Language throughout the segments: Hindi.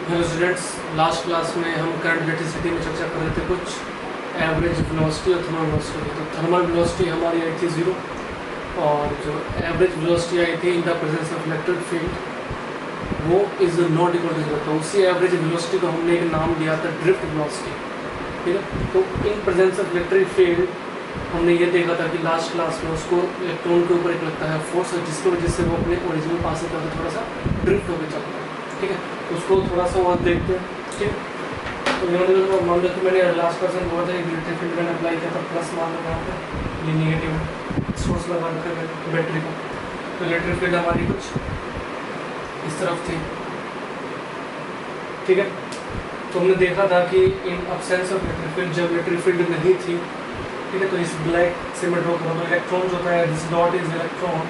हेलो स्टूडेंट्स, लास्ट क्लास में हम करंट इलेक्ट्रिसिटी में चर्चा कर रहे थे कुछ एवरेज वेलोसिटी और थर्मल वेलोसिटी की। तो थर्मल वेलोसिटी हमारी आई थी 0 और जो एवरेज वेलोसिटी आई थी in the presence of electric field वो इज़ नॉट इक्वल टू 0। तो उसी एवरेज वेलोसिटी को हमने एक नाम दिया था ड्रिफ्ट वेलोसिटी, ठीक है। तो in presence of electric field हमने ये देखा था कि लास्ट क्लास में उसको इलेक्ट्रॉन के ऊपर एक लगता है फोर्स, जिसकी वजह से वो अपने ओरिजिनल पास से थोड़ा सा ड्रिफ्ट होकर चलता है, ठीक है। उसको थोड़ा सा और देखते हैं, ठीक है। तो यहाँ मान लो कि मैंने लास्ट पर्सन बोला था इलेक्ट्रिक फील्ड मैंने अप्लाई किया था, प्लस मान लो यहाँ पे ये निगेटिव सोर्स लगा रखा है बैटरी का। तो इलेक्ट्रिक फील्ड हमारी कुछ इस तरफ थी, ठीक है। तो हमने देखा था कि इन अब्सेंस ऑफ इलेक्ट्रिक फील्ड, जब इलेक्ट्रिक फील्ड नहीं थी, ठीक है, तो इस ब्लैक से मैं ड्रॉ करूँ तो इलेक्ट्रॉन जो होता है दिस डॉट इज इलेक्ट्रॉन।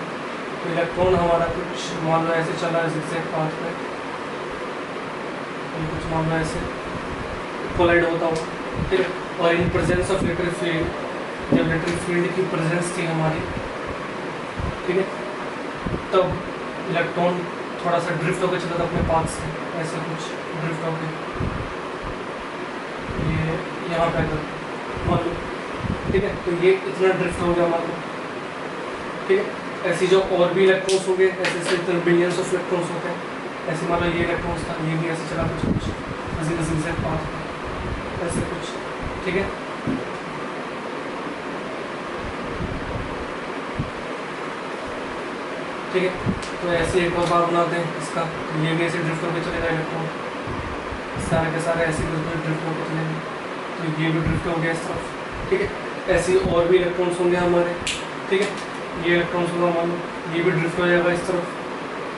तो इलेक्ट्रॉन हमारा कुछ मान लो ऐसे चला है ज़िगज़ैग पाथ में, कुछ मान लो ऐसे कोलाइड होता हो, ठीक है। और in presence of electric field, जब इलेक्ट्रिक फील्ड की प्रेजेंस थी हमारी, ठीक है, तब इलेक्ट्रॉन थोड़ा सा ड्रिफ्ट होकर चला था अपने पाथ से, ऐसे कुछ ड्रिफ्ट होकर ये यहाँ पे मान लो, ठीक है। तो ये इतना ड्रिफ्ट हो गया मान लो, ठीक है। ऐसी जो और भी इलेक्ट्रॉन्स होंगे, ऐसे बिलियंस ऑफ इलेक्ट्रॉन्स होते हैं, ऐसे मान लो ये इलेक्ट्रॉन्स था, ये भी ऐसे चला कुछ ज़िगज़ैग पाथ ऐसे कुछ, ठीक है। ठीक है, तो ऐसे एक और बार बनाते हैं इसका, ये भी ऐसे ड्रिफ्ट होकर चलेगा इलेक्ट्रॉन, सारे के सारे ऐसे ड्रिफ्ट होकर चलेंगे। तो ये भी ड्रिफ्ट हो गया इस तरफ, ठीक है। ऐसे और भी इलेक्ट्रॉन्स होंगे हमारे, ठीक है। ये इलेक्ट्रॉन्स होगा मान लो, ये भी ड्रिफ्ट हो जाएगा इस तरफ,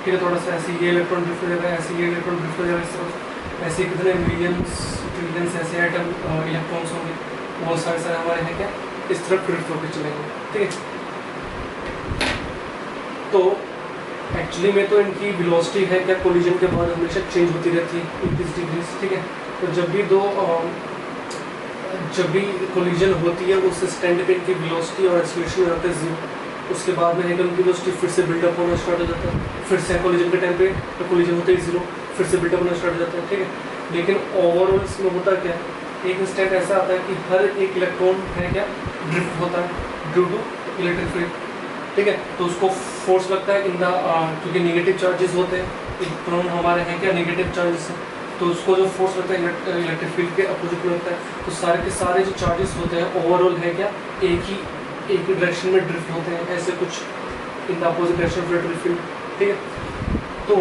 ठीक है। थोड़ा सा ऐसे ये इलेक्ट्रॉन ड्रिफ्ट हो जाएगा, ऐसे ये इलेक्ट्रॉन ड्रिफ्ट हो जाएगा इस तरफ। ऐसे कितने मिलियंस ट्रिलियंस ऐसे एटम इलेक्ट्रॉन्स होंगे, वो सारे हमारे हैं क्या इस तरफ ड्रिफ्ट होकर चलेंगे, ठीक है। तो एक्चुअली में तो इनकी वेलोसिटी है क्या कोलिजन के बाद हमेशा चेंज होती रहती है 21 डिग्री, ठीक है। तो जब भी कोलिजन होती है उस स्टैंड पे इनकी वेलोसिटी और एक्सीलरेशन हो जाता है 0। उसके बाद में है कि उनकी वेलोसिटी फिर से बिल्डअप होना स्टार्ट हो जाता है, फिर से कोलिजन के टाइम पे तो कोलिजन होते ही 0, फिर से बिल्डअप होना स्टार्ट हो जाता है, ठीक है। लेकिन ओवरऑल इसमें होता क्या है, एक इंस्टेंट ऐसा आता है कि हर एक इलेक्ट्रॉन है क्या ड्रिफ्ट होता है ड्यू टू इलेक्ट्रिक फील्ड, ठीक है। तो उसको फोर्स लगता है इन द क्योंकि नेगेटिव चार्जेस होते हैं, इलेक्ट्रॉन हमारे हैं क्या नेगेटिव चार्जेस हैं, तो उसको जो फोर्स लगता है इलेक्ट्रिक फील्ड के अपोजिट में लगता है। तो सारे के सारे जो चार्जेस होते हैं ओवरऑल है क्या एक ही डायरेक्शन में ड्रिफ्ट होते हैं, ऐसे कुछ in the opposite direction of electric field, ठीक है। तो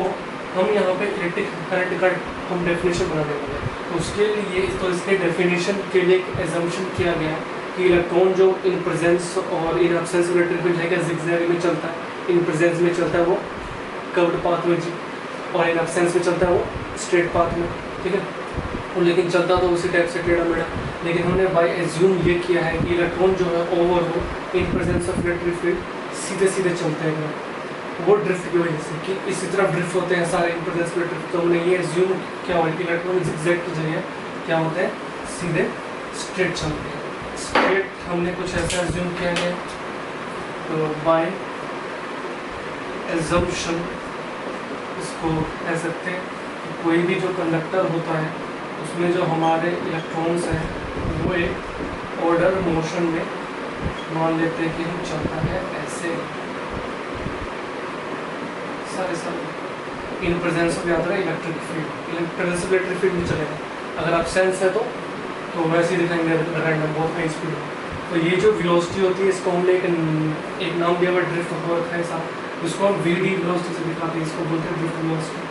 हम यहाँ पे इलेक्ट्रिक करंट का हम डेफिनेशन बना देंगे। तो उसके लिए तो इसके डेफिनेशन के लिए एक एजम्पशन किया गया कि इलेक्ट्रॉन जो इन प्रेजेंस और इन एब्सेंस इलेक्ट्रिक फील्ड है क्या ज़िगज़ैग में चलता है, इन प्रेजेंस में चलता है वो कर्व्ड पाथ में जी, और इन एब्सेंस में चलता है वो स्ट्रेट पाथ में, ठीक है। और लेकिन चलता तो उसी टाइप से टेढ़ा मेढ़ा, लेकिन हमने बाय एज्यूम ये किया है कि इलेक्ट्रॉन जो है overall in presence of electric field सीधे सीधे चलते हैं वो ड्रिफ्ट की वजह से, कि इसी तरफ ड्रिफ्ट होते हैं सारे इन प्रेजेंस में ड्रिफ्ट। तो हमने ये एज्यूम क्या हुआ कि इलेक्ट्रॉन ज़िगज़ैग की जगह क्या होते हैं सीधे स्ट्रेट चलते हैं। स्ट्रेट हमने कुछ ऐसा एज्यूम किया है, तो बाय एजम्पशन इसको कह सकते हैं कि कोई भी जो कंडक्टर होता है उसमें जो हमारे इलेक्ट्रॉन्स हैं वो एक ऑर्डर मोशन में मान लेते हैं कि हम चलता है ऐसे सारे इन प्रेजेंस ऑफ याद रहा electric field, presence of electric field में चलेगा। अगर एब्सेंस है तो वैसे ही दिखाएंगे रैंडम बहुत हाई स्पीड में। तो ये जो वेलोसिटी होती है इसको हमने एक नाम दिया हुआ ड्रिफ्ट हो रखा है साहब, जिसको हम वीडी वेलोसिटी से दिखाते हैं, इसको बोलते हैं ड्रिफ्ट वेलोसिटी।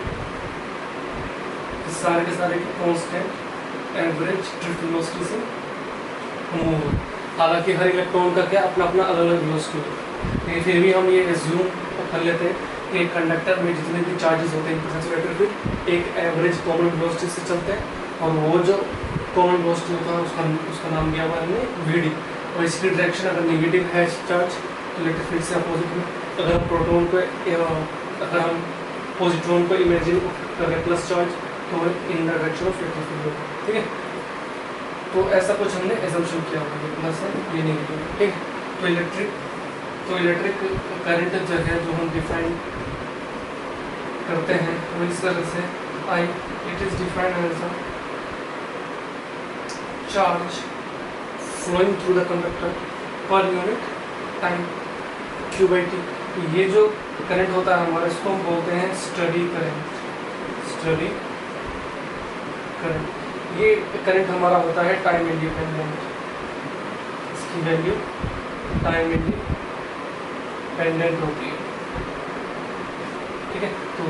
सारे के सारे कांस्टेंट एवरेज ड्रिफ्ट वेलोसिटी से मूव, हालांकि हर इलेक्ट्रॉन का क्या अपना अपना अलग अलग वेलोसिटी है, लेकिन फिर भी हम ये एज्यूम कर लेते हैं कि एक कंडक्टर में जितने भी चार्जेस होते हैं प्रेजेंस ऑफ इलेक्ट्रिक फील्ड एक एवरेज कॉमन वेलोसिटी से चलते हैं, और वो जो कॉमन वेलोसिटी होता है उसका नाम दिया हुआ है वीडी। और इसकी डायरेक्शन अगर नेगेटिव है चार्ज तो इलेक्ट्रिक फील्ड से अपोजिट में, अगर हम प्रोटॉन को अगर हम पॉजिट्रॉन को इमेजिन करें प्लस चार्ज तो in the direction of electric field होगा, ठीक है। तो ऐसा कुछ हमने एजम्पशन किया होगा, ये प्लस है ये नेगेटिव है, ठीक है। तो इलेक्ट्रिक करंट जो है जो हम डिफाइन करते हैं वो इस तरह से, I it is defined as a charge flowing through the conductor per unit time Q by T. ये जो करंट होता है हमारा, इसको हम बोलते हैं स्टडी करंट। स्टडी करंट, ये करंट हमारा होता है टाइम इंडिपेंडेंट, इसकी वैल्यू टाइम इंडिपेंडेंट होती है, ठीक है। तो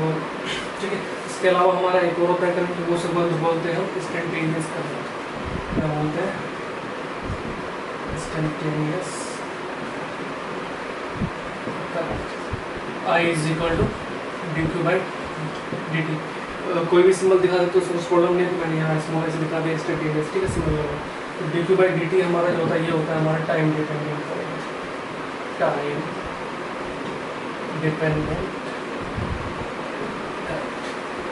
ठीक है, इसके अलावा हमारा एक और होता है करंट, वो से बोलते हैं हम इंस्टेंटेनियस करंट। क्या बोलते हैं? Instantaneous current. I is equal to d q by d t. कोई भी सिंबल दिखा देते तो उसको प्रॉब्लम नहीं है, तो मैंने यहाँ स्मॉल ऐसे दिखा दिया इंस्टेंटेनियस, ठीक है, सिंबल लगा। तो D q by d T हमारा जो होता है, ये होता है हमारा time dependent current. Time dependent,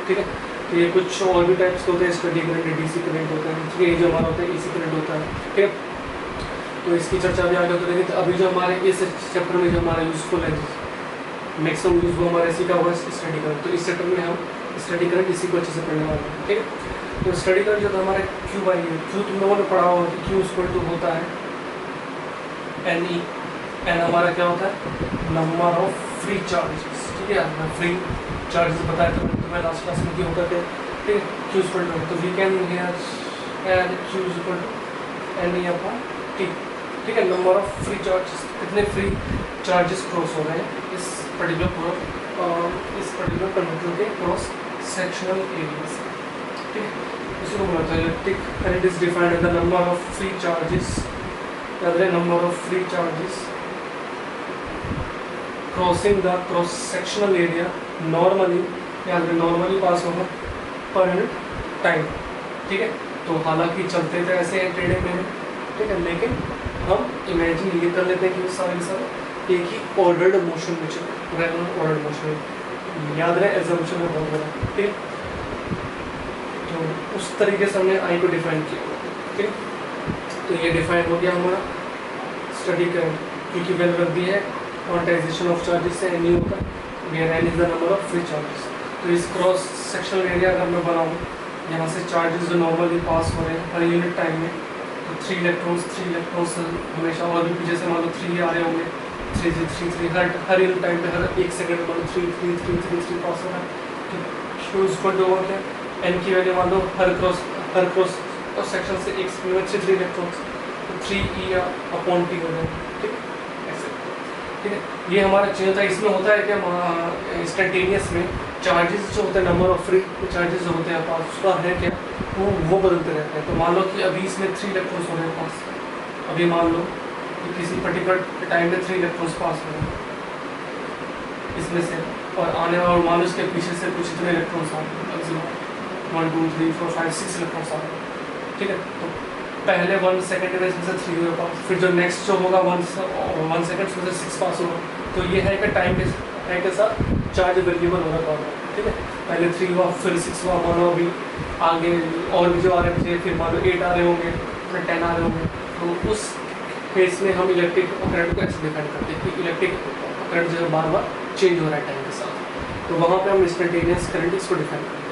ठीक है। तो ये कुछ और भी टाइप्स के होते हैं, स्टडी करंट, डीसी करंट होता है, ठीक है। ये जो हमारा होता है एसी करंट होता है, ठीक है। तो इसकी चर्चा भी आगे होती रहेगी। तो अभी जो हमारे इस चैप्टर में जो हमारा यूजफुल है, मैक्सिमम यूज वो हमारे इसी का हुआ स्टडी करंट। तो इस चैप्टर में हम स्टडी करंट इसी को अच्छे से पढ़ने वाले हैं, ठीक है। तो स्टडी करंट जो था हमारे क्यू बाई है, क्यू तुम लोगों ने पढ़ा होगा कि क्यू इक्वल टू होता है एन ई। एन हमारा क्या होता है? नंबर ऑफ फ्री चार्जेस, ठीक है। फ्री चार्जेस बताया था तुम्हें लास्ट क्लास में क्यों होता है, ठीक है। क्यू इक्वल टू, तो we can here add q equal to n e upon t, ठीक है। नंबर ऑफ फ्री चार्जेस, कितने फ्री चार्जेस क्रॉस हो रहे हैं इस पर्टिकुलर कंडक्टर के क्रॉस सेक्शनल एरिया से, ठीक है। इसी को बोलते हैं electric current is defined as the number of free charges, याद रहे, number of free charges crossing the cross sectional area normally, याद रहे, नॉर्मली पास होगा पर यूनिट टाइम, ठीक है। तो हालांकि चलते थे ऐसे हैं टेढ़े मेढ़े, ठीक है, लेकिन हम इमेजिन ये कर लेते हैं कि वो सारे एक ही ऑर्डर्ड मोशन में चले, रेगुलर ऑर्डर्ड मोशन में, याद रहे एजम्पशन है बहुत बड़ा, ठीक है। तो उस तरीके से हमने आई को डिफाइन किया, ठीक है। तो ये डिफाइन हो गया हमारा स्टडी करंट, क्योंकि वैल्यू रख दी है क्वांटाइजेशन ऑफ चार्जेस से एन होता है, where n is the number of free charges. तो इस क्रॉस सेक्शनल एरिया अगर मैं बनाऊँ, यहाँ से चार्जेस जो नॉर्मली पास हो रहे हैं हर यूनिट टाइम में, तो 3 इलेक्ट्रॉन्स हमेशा, और भी पीछे से मान लो 3 आ रहे होंगे, 3 हर यूनिट टाइम पे, हर 1 सेकंड में मान लो 3 पास हो रहा है। तो क्यू इक्वल टू क्या, एन की वैल्यू मान लो हर क्रॉस सेक्शन से एक सेकंड में 3 इलेक्ट्रॉन्स, तो 3 ई अपॉन टी हो जाए, ठीक है, ऐसे, ठीक है। ये हमारा चेंज था। इसमें होता है क्या, इंस्टेंटेनियस में चार्जेस जो होते हैं, नंबर ऑफ फ्री चार्जेस जो होते हैं पास, उसका है क्या, वो बदलते रहते हैं। तो मान लो कि अभी इसमें 3 इलेक्ट्रॉन्स हो रहे हैं पास, अभी मान लो कि किसी पर्टिकुलर टाइम में 3 इलेक्ट्रॉन्स पास हो रहे हैं इसमें से, और आने और मान लो इसके पीछे से कुछ इतने इलेक्ट्रॉन्स आ रहे हैं, 1 2 3 4 5 6 इलेक्ट्रॉन्स आ रहे हैं, ठीक है। तो पहले 1 सेकंड में इसमें से 3 हुए पास, फिर जो नेक्स्ट जो होगा 1 सेकंड उसमें से 6 पास होगा। तो ये है कि टाइम के साथ चार्ज वेरिएबल होना पड़ रहा है, ठीक है। पहले 3 हुआ, फिर 6 हुआ, मानो अभी आगे और भी जो आ रहे थे, फिर मान लो 8 आ रहे होंगे, फिर 10 आ रहे होंगे। तो उस केस में हम इलेक्ट्रिक करंट को ऐसे डिफाइन करते हैं कि इलेक्ट्रिक करंट जो है बार बार चेंज हो रहा है टाइम के साथ, तो वहाँ पे हम इंस्टेंटेनियस करंट इसको डिफाइन करते हैं,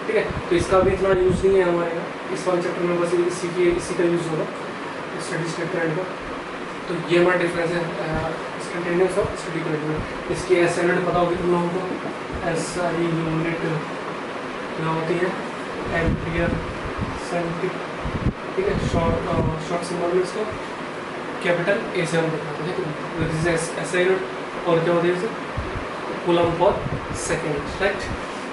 ठीक है। तो इसका भी इतना यूज़ नहीं है हमारे यहाँ, इस वाले चैप्टर में बस इसी का यूज़ होगा, स्टडी स्टेट करंट का। तो ये हमारा डिफरेंस है इंस्टेंटेनियस और स्टडी करंट में। इसकी एस यूनिट पता होगी तुम लोगों को, एस आई यूनिट क्या होती है, एम्पियर सेंटीग्रेड, ठीक है। शॉर्ट सिंबल में इसको कैपिटल ए से हम दिखाते हैं, this is S I unit, और क्या होती है इसे, कूलम पर सेकेंड, राइट।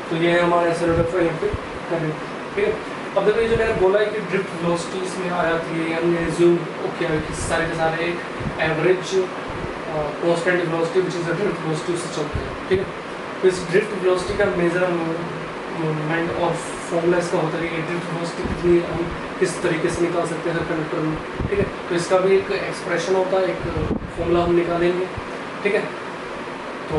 तो ये है हमारा S I unit of electric current, ठीक है। अब देखो ये जो मैंने बोला है कि ड्रिफ्ट वेलोसिटी इसमें आ जाती है, हमने एज्यूम ओके कि सारे के सारे एक average constant velocity which is the drift velocity से चलते हैं, ठीक है। तो इस ड्रिफ्ट वेलोसिटी का मेजरमेंट और फॉर्मूला इसका होता है कि ड्रिफ्ट वेलोसिटी कितनी हम किस तरीके से निकाल सकते हैं हर कंडक्टर में, ठीक है। तो इसका भी एक एक्सप्रेशन होता है, एक फॉर्मूला हम निकालेंगे, ठीक है। तो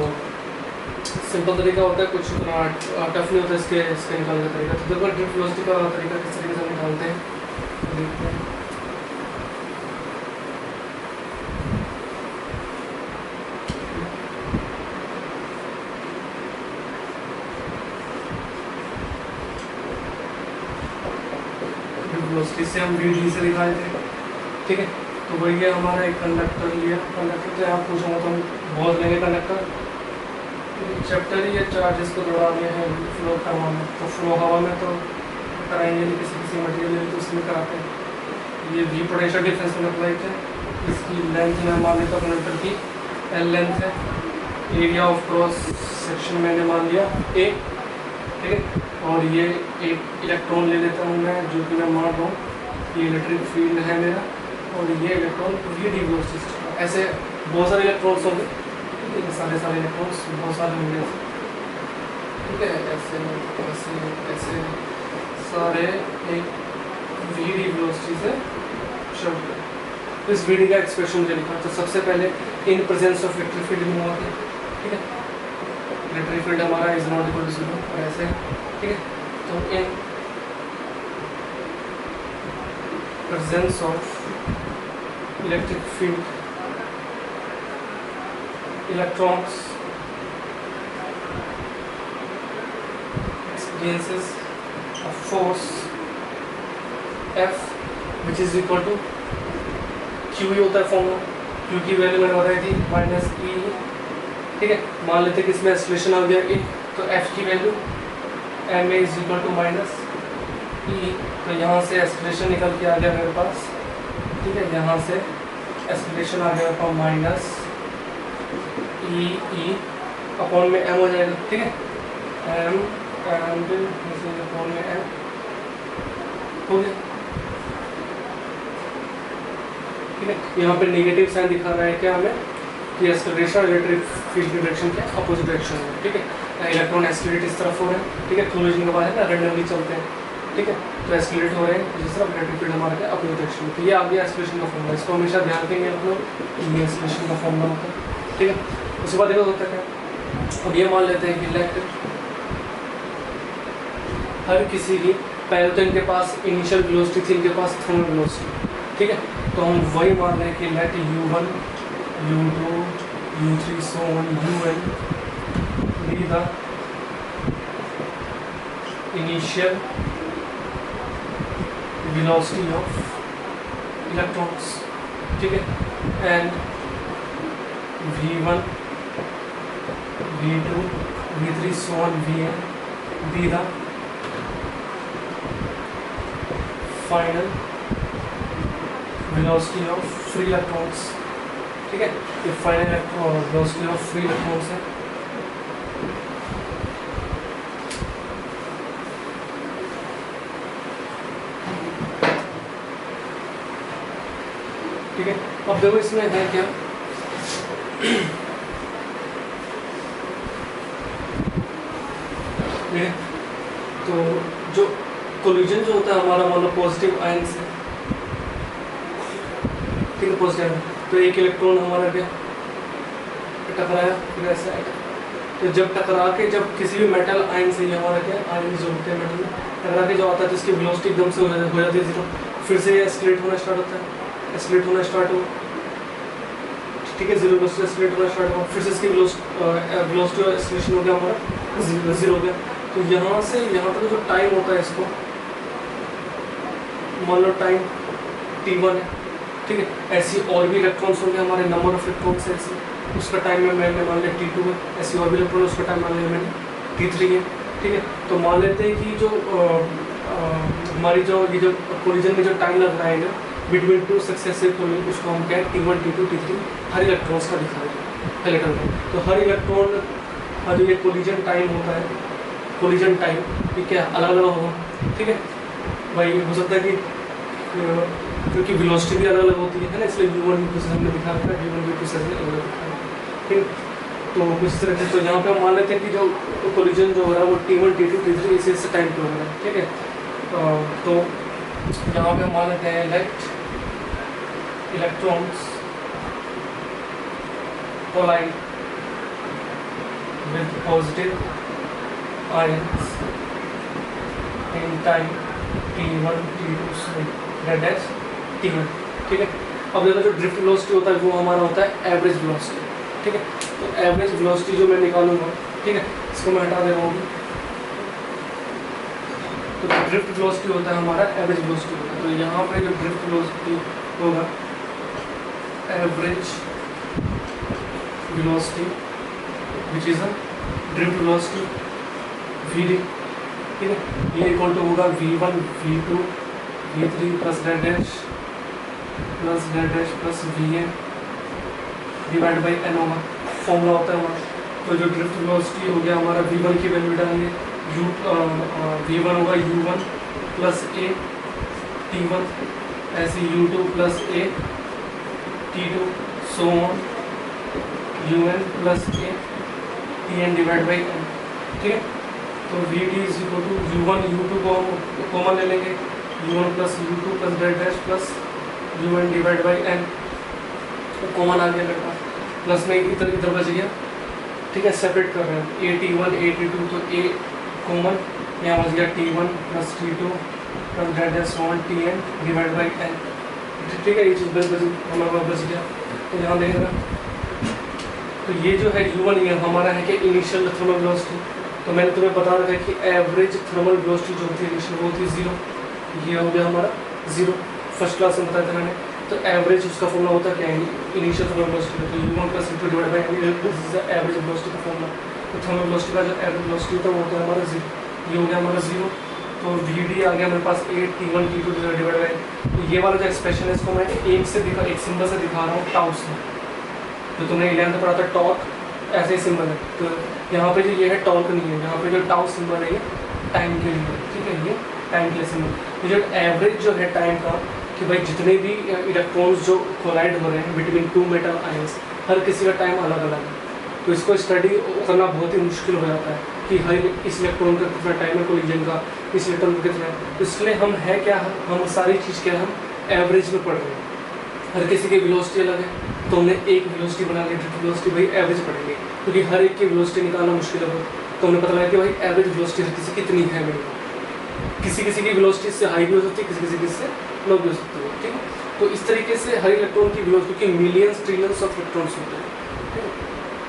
सिंपल तरीका होता है, कुछ इतना टफ नहीं होता इसके निकालने का तरीका। तो देखो ड्रिफ्ट वेलोसिटी का तरीका किस तरीके से हम निकालते हैं, देखते हैं। वेलोसिटी से हम वी से दिखाए थे, ठीक है। तो वही है हमारा एक कंडक्टर लिया, कंडक्टर से आप पूछूंगा तो हम बहुत लेंगे कंडक्टर, चैप्टर ही है चार्जेस को दौड़ाने हैं फ्लो हवा में, तो फ्लो हवा में तो कराएंगे नहीं, किसी किसी मटेरियल तो उसमें कराते हैं। ये वी पोटेंशियल डिफरेंस में अप्लाई है, इसकी लेंथ में मान लेता हूँ कंडक्टर की एल लेंथ है, एरिया ऑफ क्रॉस सेक्शन मैंने मान लिया ए, ठीक है। और ये एक इलेक्ट्रॉन ले लेता हूँ मैं, जो कि मैं मान रहा हूँ ये इलेक्ट्रिक फील्ड है मेरा, और ये इलेक्ट्रॉन वी डी वेलोसिटी। ऐसे बहुत सारे इलेक्ट्रॉन्स होंगे, ठीक है, सारे इलेक्ट्रॉन्स बहुत सारे होंगे, ठीक है, ऐसे ऐसे ऐसे सारे एक वी डी वेलोसिटी से शॉर्ट। इस वी डी का एक्सप्रेशन मुझे लिखा, तो सबसे पहले in presence of electric field में हुआ था, ठीक है, इलेक्ट्रिक फील्ड हमारा इज नॉट इक्वल टू 0 और ऐसे, ठीक है। तो in presence of electric field electrons experiences a force F which is equal to Q ही होता है फॉर्मूला, Q की वैल्यू मैंने बताई थी माइनस E, ठीक है। मान लेते हैं कि इसमें एक्सेलरेशन आ गया E, तो F की value ma is equal to minus E, तो यहाँ से एक्सेलरेशन निकल के आ गया मेरे पास, ठीक है, यहाँ से एक्सेलरेशन आ गया मेरे माइनस ई अपॉन में एम हो जाएगा, ठीक है, एम एंड अपॉन में एम हो गया, ठीक है। यहाँ पे नेगेटिव साइन दिखा रहा है क्या हमें कि एक्सेलरेशन इलेक्ट्रिक फील्ड की डायरेक्शन के अपोजिट डायरेक्शन में, ठीक है। इलेक्ट्रॉन एक्सेलरेट इस तरफ हो रहे हैं, ठीक है, कोलिजन के बाद है ना रैंडमली चलते हैं, ठीक है, तो एक्सेलरेट हो रहे हैं जिस तरफ इलेक्ट्रिक फील्ड हमारा क्या अपोजिट डायरेक्शन में, तो ये आ गया एक्सेलरेशन का फॉर्मूला, इसको हमेशा ध्यान रखेंगे आप लोग, ये एक्सेलरेशन का फॉर्मूला होता है, ठीक है। उसके बाद देखो होता है, अब ये मान लेते हैं कि लेट हर किसी की पहले तो इनके पास इनिशियल वेलोसिटी थी, इनके पास थर्मल वेलोसिटी, ठीक है, तो हम वही मान रहे हैं कि late u1 u2 u3 so on un be the initial velocity of electrons, ठीक है, and v1 v2 v3 so on vn be the final velocity of free electrons, ठीक है, ये final velocity of free electrons है, ठीक है। अब देखो इसमें है क्या, तो जो कोलिजन जो होता है हमारा मान लो पॉजिटिव आयन से, ठीक है, पॉजिटिव, तो एक इलेक्ट्रॉन हमारा क्या टकराया, फिर ऐसा है, तो जब टकरा के जब किसी भी मेटल आयन से, ये हमारा क्या आयन जो होते हैं मेटल में टकरा के जो आता है तो इसकी वेलोसिटी एकदम से हो जाती है 0, फिर से ये एक्सेलरेट होना स्टार्ट होता है, एक्सेलरेट होना स्टार्ट हो, ठीक है, 0 वेलोसिटी एक्सेलरेट होना स्टार्ट हुआ, फिर से इसकी वेलोसिटी और एक्सेलरेशन हो गया हमारा 0 हो गया। तो यहाँ से यहाँ तक जो टाइम होता है इसको मान लो टाइम t1 है, ठीक है, ऐसी और भी इलेक्ट्रॉन्स होंगे हमारे, नंबर ऑफ इलेक्ट्रॉन्स ऐसे, उसका टाइम में मैंने मान लिया t2 है, ऐसी और भी इलेक्ट्रॉन उसका टाइम मान लिया मैंने t3 है, ठीक है। तो मान लेते हैं कि जो हमारी जो ये जो कोलिजन में जो टाइम लग रहा है बिटवीन टू सक्सेसिव कोलिजन, उसको हम कहें t1 t2 t3 हर इलेक्ट्रॉन्स का दिखा रहे हैं, तो हर इलेक्ट्रॉन का जो ये कोलिजन टाइम होता है, कोलिजन टाइम ये क्या अलग अलग होगा, ठीक है भाई, हो सकता है कि क्योंकि वेलोसिटी भी अलग अलग होती है ना, इसलिए u1 u2 से हमने दिखा रखा है, v1 v2 से अलग अलग दिखा है, ठीक, तो कुछ तरह से, तो यहाँ पे हम मान लेते हैं कि जो कोलिजन जो हो रहा है वो t1 t2 t3 इसी टाइम पे हो रहा है, ठीक है। तो यहाँ पे हम मान लेते हैं let electrons collide with positive ions in time t1 t2 that is t1, ठीक है। अब देखो जो ड्रिफ्ट वेलोसिटी होता है वो हमारा होता है एवरेज वेलोसिटी, ठीक है, तो एवरेज वेलोसिटी जो मैं निकालूंगा, ठीक है, इसको मैं हटा दे रहा हूँ, तो ड्रिफ्ट वेलोसिटी होता है हमारा एवरेज वेलोसिटी होता है। तो यहाँ पे जो ड्रिफ्ट वेलोसिटी होगा average velocity which is a drift velocity v, ठीक है, ये इक्वल टू होगा v1 v2 v3 plus dot dash plus vn divide by n होगा, फॉर्मूला होता है हमारा। तो जो ड्रिफ्ट वेलोसिटी हो गया हमारा v1 की वैल्यू डालेंगे, v1 होगा u1 प्लस a t1, ऐसे u2 plus a t2 so on un plus a tn divide by n, ठीक है। तो vt is equal to u1 u2 को हम कॉमन ले लेंगे, u1 plus u2 plus dot dash plus un divide by n, तो कॉमन आ गया मेरे पास, प्लस में इधर इधर बच गया, ठीक है। सेपरेट कर रहे हैं a t1 a t2, तो a कॉमन यहाँ बच गया t1 plus t2 plus dot dash on tn divide by n, ठीक है। ये चीज़ हमारा बच गया। तो यहाँ देखेगा तो ये जो है u1 ये हमारा है कि इनिशियल थर्मल वेलोसिटी। तो मैंने तुम्हें बता रखा है कि एवरेज थर्मल वेलोसिटी जो होती है इनिशियल वो होती है 0, ये हो गया हमारा 0, फर्स्ट क्लास में बताया था मैंने। तो एवरेज उसका फॉर्मूला होता है क्या है इनिशियल थर्मल वेलोसिटी, तो u1 plus u2 divide by average velocity का फॉर्मूला। तो थर्मल वेलोसिटी का जो एवरेज वेलोसिटी होता है वो होता है हमारा 0, ये हो गया हमारा 0। तो vd आ गया मेरे पास 8 t1 t2 डिवाइड बाई, तो ये वाला जो एक्सप्रेशन है इसको मैं एक सिंबल से दिखा रहा हूँ, टाउ से। तो तुमने 11th में पढ़ा था टॉर्क, ऐसे ही सिंबल है। तो यहाँ पे जो ये है टॉर्क नहीं है, यहाँ पे जो टाउ सिंबल है ये टाइम के लिए, ठीक है, ये टाइम के लिए सिंबल। तो जो एवरेज जो है टाइम का कि भाई जितने भी इलेक्ट्रॉन्स जो कोलाइड हो रहे हैं बिटवीन टू मेटल आयंस, हर किसी का टाइम अलग अलग है। तो इसको स्टडी करना बहुत ही मुश्किल हो जाता है कि हर इस इलेक्ट्रॉन का कितना टाइम है कोलिजन का, इस इलेक्ट्रॉन का कितना है। तो इसलिए हम है क्या, हम सारी चीज़ क्या हम एवरेज में पढ़ रहे हैं। हर किसी की वेलोसिटी अलग है, तो हमने एक वेलोसिटी बना ली, ड्रिफ्ट वेलोसिटी भाई एवरेज पढ़ेंगे, क्योंकि हर एक की वेलोसिटी निकालना मुश्किल है। तो हमने पता लगा कि भाई एवरेज वेलोसिटी हर किसी कितनी है मेरे को, किसी की वेलोसिटी से हाई भी हो सकती है, किसी से लो भी हो सकती है, ठीक है। तो इस तरीके से हर इलेक्ट्रॉन की वेलोसिटी, क्योंकि मिलियंस ट्रिलियंस ऑफ इलेक्ट्रॉन्स होते हैं,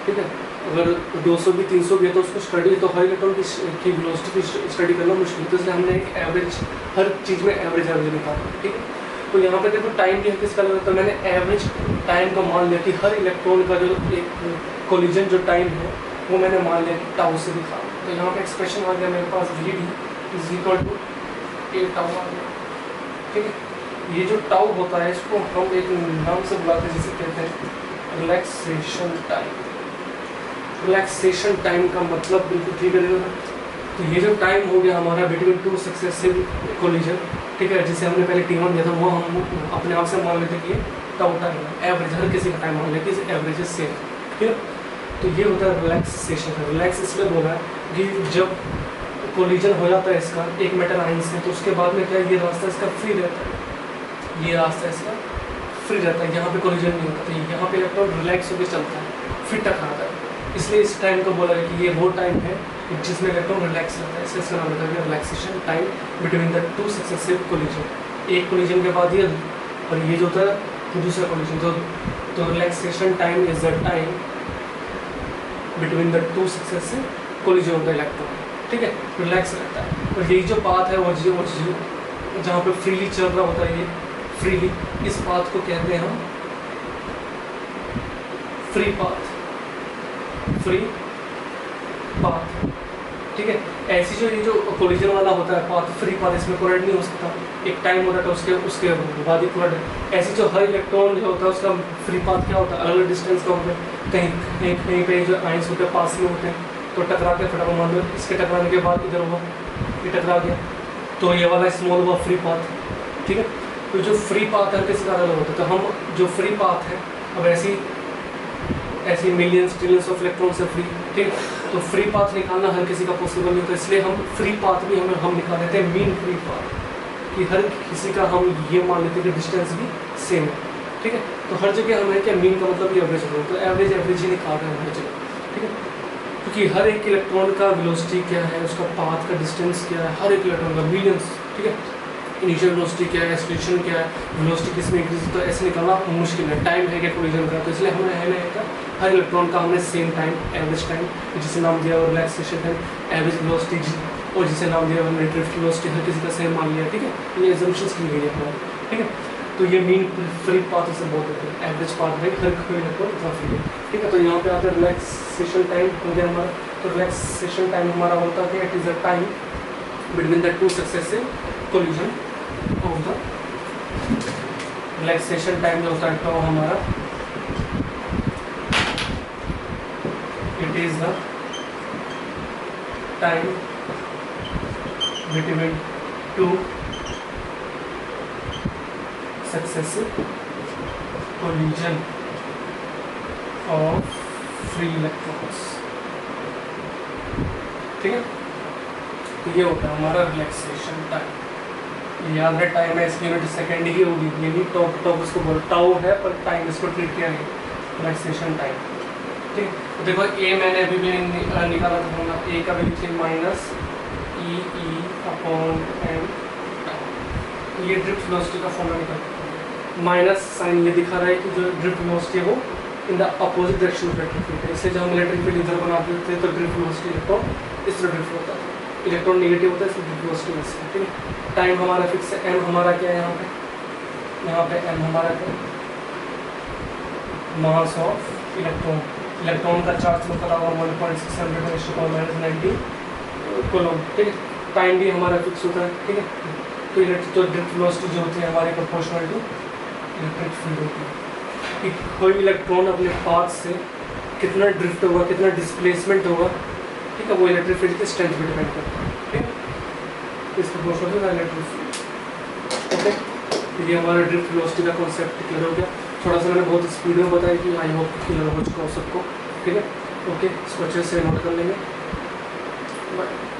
ठीक है। अगर 200 भी 300 भी है तो उसको स्टडी, तो हर इलेक्ट्रॉन की वेलोसिटी की स्टडी करना मुश्किल है। तो इसलिए हमने एक एवरेज, हर चीज़ में एवरेज निकाला, ठीक है। तो यहाँ पे देखो टाइम भी है किसका लगा, तो मैंने एवरेज टाइम का मान लिया कि हर इलेक्ट्रॉन का जो एक कोलिजन जो टाइम है वो मैंने मान लिया कि टाउ से दिखा। तो यहाँ पे एक्सप्रेशन आ गया मेरे पास vd is equal to a tau आ गया, ठीक है। ये जो टाउ होता है इसको हम एक नाम से बुलाते हैं जिसे कहते हैं रिलैक्सेशन टाइम। रिलैक्सेशन टाइम का मतलब बिल्कुल ठीक है। तो ये जो टाइम हो गया हमारा बिटवीन टू सक्सेसिव कोलिजन, ठीक है, जिसे हमने पहले t1 दिया था, वो हम अपने आप से मान लेते कि ये टाउ टाइम है, एवरेज हर किसी का टाइम मान लेते कि एवरेज सेम, ठीक है। तो ये होता है रिलैक्सेशन। रिलैक्स इसलिए बोल रहा है कि जब कोलिजन हो जाता है इसका एक मेटल आयन से, तो उसके बाद में क्या ये रास्ता इसका फ्री रहता है, ये रास्ता इसका फ्री रहता है, यहाँ पे कोलिजन नहीं होता। तो यहाँ पे इलेक्ट्रॉन रिलैक्स होकर चलता है, फिर टकराता है, इसलिए इस टाइम को बोला है कि ये वो टाइम है जिसमें इलेक्ट्रॉन रिलैक्स रहता है। इसलिए इसका नाम बताया relaxation time between the two successive collision. एक कोलिजन के बाद ये और ये जो होता है दूसरा कोलिजन, तो relaxation time is the time between the two successive collision of the electron, ठीक है, रिलैक्स रहता है। और यही जो पाथ है वो जहाँ पे फ्रीली चल रहा होता है, ये फ्रीली, इस पाथ को कहते हैं हम फ्री पाथ, फ्री पाथ, ठीक है। ऐसी जो ये जो कोलिजन वाला होता है पाथ, फ्री पाथ, इसमें कोलाइड नहीं हो सकता, एक टाइम होता है उसके बाद ही कोलाइड। ऐसी जो हर इलेक्ट्रॉन जो होता है उसका फ्री पाथ क्या होता है, अलग अलग डिस्टेंस का होता है। कहीं पे जो आयंस होते हैं पास में होते हैं, तो टकरा के फटाफट मान लो इसके टकराने के बाद इधर हुआ, ये टकरा गया, तो ये वाला स्मॉल हुआ फ्री पाथ, ठीक है। तो जो फ्री पाथ है किसका अलग होता है, तो हम जो फ्री पाथ है, अब ऐसी मिलियंस ट्रिलियंस ऑफ इलेक्ट्रॉन से फ्री, ठीक है। तो फ्री पाथ निकालना हर किसी का पॉसिबल नहीं होता, इसलिए हम फ्री पाथ भी हम निकाल देते हैं मीन फ्री पाथ, कि हर किसी का हम ये मान लेते हैं कि डिस्टेंस भी सेम है, ठीक है। तो हर जगह हमें क्या मीन का मतलब ये एवरेज होगा, तो एवरेज ही निकाल रहे हैं हर जगह, ठीक है। क्योंकि हर एक इलेक्ट्रॉन का वेलोसिटी क्या है, उसका पाथ का डिस्टेंस क्या है, हर एक इलेक्ट्रॉन का मिलियंस, ठीक है। इनिशियल वेलोसिटी क्या है, एक्सलेशन क्या है, वेलोसिटी किसमें इंक्रीज, तो ऐसे निकालना मुश्किल है। टाइम है क्या कोलिजन का, तो इसलिए हमने है हर इलेक्ट्रॉन का हमने सेम टाइम, एवरेज टाइम, जिसे नाम दिया, और रिलैक्सेशन टाइम, एवरेज वेलोसिटी, और जिसे नाम दिया हमने ड्रिफ्ट वेलोसिटी, हर किसी का सेम मान लिया, ठीक है। ये एजम्पशंस की गई है हमारी, ठीक है। तो ये मीन फ्री पाथ से बहुत होते हैं, एवरेज पाथ भाई हर कोई इलेक्ट्रॉन इतना फ्री है, ठीक है। तो यहाँ पे आता है रिलैक्सेशन टाइम हो गया हमारा। तो रिलैक्सेशन टाइम हमारा होता है it is a time between the two successive collision of the, relaxation time जो होता है तो हमारा it is the time between two successive collision of free electrons, ठीक है। तो ये होता है हमारा रिलैक्सेशन टाइम। याद है टाइम है इसकी यूनिट सेकेंड ही होगी, ये नहीं टॉप इसको बोलो, टाउ है पर टाइम इसको ट्रीट किया नहीं, रिलैक्सेशन टाइम, ठीक है। तो देखो ए मैंने अभी भी निकाला था फॉर्मूला, ए का वैल्यू थी माइनस ई अपॉन एम, ये ड्रिफ्ट वेलोसिटी का फॉर्मूला निकाला। माइनस साइन ये दिखा रहा है कि जो ड्रिफ्ट वेलोसिटी है वो इन द अपोजिट डायरेक्शन में इलेक्ट्रिक फील्ड है। इसलिए जब हम इलेक्ट्रिक फील्ड इधर बनाते थे तो ड्रिफ्ट वेलोसिटी इलेक्ट्रॉन इस तरह ड्रिफ्ट होता था, इलेक्ट्रॉन नेगेटिव होता है इसलिए ड्रिफ्ट वेलोसिटी वैसे है, ठीक है। टाइम हमारा फिक्स है, एम हमारा क्या है यहाँ पे एम हमारा क्या है, मास ऑफ इलेक्ट्रॉन, इलेक्ट्रॉन का चार्ज में पता हुआ 1.690 कूलम, ठीक है। टाइम भी हमारा फिक्स होता है, ठीक है। तो ड्रिफ्ट वेलोसिटी जो होती है हमारी प्रोपोर्शनल टू इलेक्ट्रिक फील्ड होती है कि कोई इलेक्ट्रॉन अपने पाथ से कितना ड्रिफ्ट होगा, कितना डिस्प्लेसमेंट होगा, ठीक है, वो इलेक्ट्रिक फील्ड की स्ट्रेंथ पे डिपेंड करता है, ठीक है। Is proportional to electric field, okay. ये हमारा ड्रिफ्ट वेलोसिटी का कॉन्सेप्ट क्लियर हो गया। थोड़ा सा मैंने बहुत स्पीड में बताया कि आई होप क्लियर हो चुका हो सबको, ठीक है। ओके, इसको अच्छे से नोट कर लेंगे। बाय।